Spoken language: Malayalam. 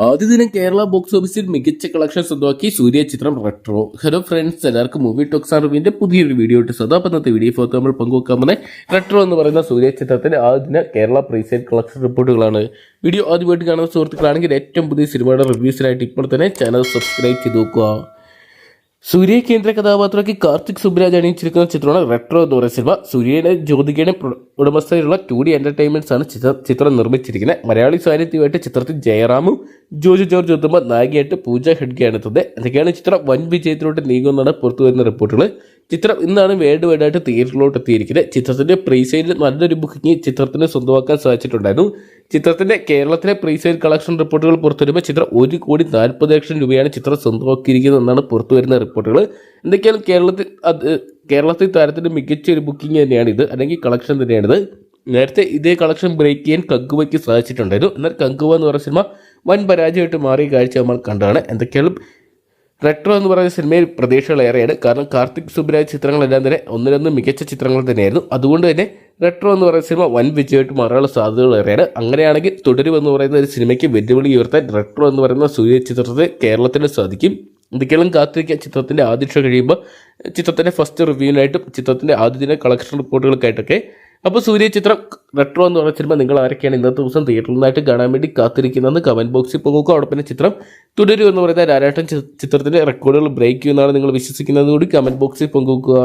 ആദ്യ ദിനം കേരള ബോക്സ് ഓഫീസിൽ മികച്ച കളക്ഷൻ സ്വന്തമാക്കി സൂര്യ ചിത്രം റെട്രോ. ഹലോ ഫ്രണ്ട്സ്, എല്ലാവർക്കും മൂവി ടോക്സ് ആൻഡ് റിവ്യൂവിന്റെ പുതിയൊരു വീഡിയോ ഇട്ട് സ്വന്തം. അപ്പം ഇന്നത്തെ വീഡിയോ ഫോട്ടോ നമ്മൾ പങ്കുവെക്കാൻ പോകുന്നത് റെട്രോ എന്ന് പറയുന്ന സൂര്യ ചിത്രത്തിന്റെ ആദ്യ ദിന കേരള പ്രീസെയിൽ കളക്ഷൻ റിപ്പോർട്ടുകളാണ്. വീഡിയോ ആദ്യമായിട്ട് കാണുന്ന സുഹൃത്തുക്കളാണെങ്കിൽ ഏറ്റവും പുതിയ സിനിമയുടെ റിവ്യൂസിനായിട്ട് ഇപ്പോൾ തന്നെ ചാനൽ സബ്സ്ക്രൈബ് ചെയ്ത് നോക്കുക. സൂര്യ കേന്ദ്ര കഥാപാത്രമാക്കി കാർത്തിക് സുബ്രാജ് അണിയിച്ചിരിക്കുന്ന ചിത്രമാണ് റെട്രോ എന്ന് പറയുന്ന സിനിമ. സൂര്യയുടെ ജ്യോതികയുടെ ഉടമസ്ഥയിലുള്ള 2D എന്റർടൈൻമെന്റ്സ് ആണ് ചിത്രം നിർമ്മിച്ചിരിക്കുന്നത്. മലയാളി സാന്നിധ്യമായിട്ട് ചിത്രത്തിൽ ജയറാമും ജോജു ജോർജ് എത്തുമ്പോൾ നായികയായിട്ട് പൂജ ഹെഡ്ഗെയാണ് എത്തുന്നത്. എന്തൊക്കെയാണ് ചിത്രം വൻ വിജയത്തിലോട്ട് നീങ്ങുമെന്നാണ് പുറത്തുവരുന്ന റിപ്പോർട്ടുകൾ. ചിത്രം ഇന്നാണ് വേൾഡ് വൈഡായിട്ട് തിയേറ്ററിലോട്ട് എത്തിയിരിക്കുന്നത്. ചിത്രത്തിന്റെ പ്രീസെയിലിൽ നല്ലൊരു ബുക്കിംഗ് ചിത്രത്തിന് സ്വന്തമാക്കാൻ സാധിച്ചിട്ടുണ്ടായിരുന്നു. ചിത്രത്തിന്റെ കേരളത്തിലെ പ്രീസെയിൽ കളക്ഷൻ റിപ്പോർട്ടുകൾ പുറത്തുവരുമ്പോൾ ചിത്രം 1,40,00,000 രൂപയാണ് ചിത്രം സ്വന്തമാക്കിയിരിക്കുന്നത് എന്നാണ് പുറത്തുവരുന്ന റിപ്പോർട്ടുകൾ. എന്തൊക്കെയാലും കേരളത്തിൽ താരത്തിന്റെ മികച്ച ഒരു ബുക്കിംഗ് തന്നെയാണ് ഇത്, അല്ലെങ്കിൽ കളക്ഷൻ തന്നെയാണിത്. നേരത്തെ ഇതേ കളക്ഷൻ ബ്രേക്ക് ചെയ്യാൻ കങ്കുവയ്ക്ക് സാധിച്ചിട്ടുണ്ടായിരുന്നു. എന്നാൽ കങ്കുവ എന്ന് പറയുന്ന സിനിമ വൻ പരാജയമായിട്ട് മാറിയ കാഴ്ച നമ്മൾ കണ്ടതാണ്. എന്തൊക്കെയാലും റെട്രോ എന്ന് പറയുന്ന സിനിമയിൽ പ്രതീക്ഷകളേറെയാണ്. കാരണം കാർത്തിക് സുബ്രാജ് ചിത്രങ്ങളെല്ലാം തന്നെ ഒന്നിനൊന്ന് മികച്ച ചിത്രങ്ങൾ തന്നെയായിരുന്നു. അതുകൊണ്ട് തന്നെ റെട്രോ എന്ന് പറയുന്ന സിനിമ വൻ വിജയമായിട്ട് മാറാനുള്ള സാധ്യതകൾ ഏറെയാണ്. അങ്ങനെയാണെങ്കിൽ തുടരുമെന്ന് പറയുന്ന ഒരു സിനിമയ്ക്ക് വെല്ലുവിളി ഉയർത്താൻ റെട്രോ എന്ന് പറയുന്ന സൂര്യ ചിത്രത്തെ കേരളത്തിന് സാധിക്കും. എന്തൊക്കെയാണ് കാത്തിരിക്കുക. ചിത്രത്തിൻ്റെ ആദ്യ ഷോ കഴിയുമ്പോൾ ചിത്രത്തിൻ്റെ ഫസ്റ്റ് റിവ്യൂവിനായിട്ടും ചിത്രത്തിൻ്റെ ആദ്യ ദിന കളക്ഷൻ റിപ്പോർട്ടുകൾക്കായിട്ടൊക്കെ. അപ്പോൾ സൂര്യ ചിത്രം റെട്രോ എന്ന് പറഞ്ഞ സിനിമ നിങ്ങൾ ആരൊക്കെയാണ് ഇന്നത്തെ ദിവസം തിയേറ്ററിൽ നിന്നായിട്ട് കാണാൻ വേണ്ടി കാത്തിരിക്കുന്നതെന്ന് കമൻറ്റ് ബോക്സിൽ പോകുക. അവിടെ പിന്നെ ചിത്രം തുടരും എന്ന് പറയുന്ന രാരാട്ടൻ ചിത്രത്തിൻ്റെ റെക്കോർഡുകൾ ബ്രേക്ക് ചെയ്യുമെന്നാണ് നിങ്ങൾ വിശ്വസിക്കുന്നത് കൂടി കമൻറ്റ് ബോക്സിൽ പങ്കുവെക്കുക.